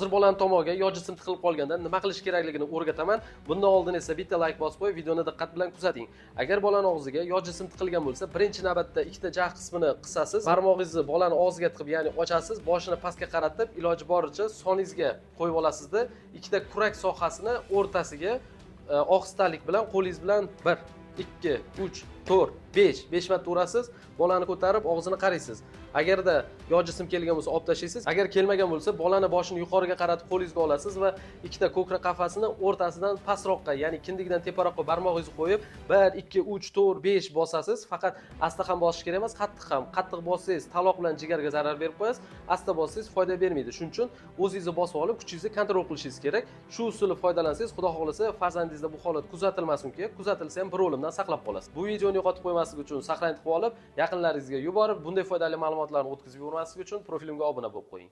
Hozir bolani tomog'iga yo jism tiqilib qolganda nima qilish kerakligini o'rgataman. Bundan oldin esa bitta like bosib qo'yib, videoni diqqat bilan kuzating. Agar bolani og'ziga yo jism tiqilgan bo'lsa, birinchi navbatda ikkita jag' qismini qisasiz, barmog'ingizni bolani og'ziga tiqib, ya'ni ochasiz, boshini pastga qaratib, iloji boricha soningizga qo'yib olasizda, ikkita kurak sohasini o'rtasiga ohistalik bilan qo'lingiz bilan 1, 2, 3, 4, 5 marta urasiz, bolani ko'tarib og'zini qaraysiz. Agarda yo jism kelgan bo'lsa olib tashlaysiz, agar kelmagan bo'lsa bolani boshini yuqoriga qaratib qo'lingizga olasiz va ikkita ko'krak qafasini o'rtasidan pastroqqa, ya'ni kindigidan teparoqqa barmog'ingizni qo'yib 1, 2, 3, 4, 5 bosasiz. Faqat asta ham bosish kerak emas, qattiq ham. Qattiq bossangiz taloq bilan jigarga zarar berib qo'yasiz, asta bossangiz foyda bermaydi. Shuning uchun o'zingizni bosib olib, kuchingizni kontrol qilishingiz kerak. Shu usulni foydalansangiz, xudo xohlasa farzandingizda bu holat kuzatilmasin ki, kuzatilsa ham bir o'limdan saqlab qolasiz. Bu videoni yo'qotib qo'ymaslik uchun saqlanib olib, yaqinlaringizga yuborib, bunday foydali ma'lumotlarni o'tkazib yubormaslik uchun profilimga obuna bo'lib qo'ying.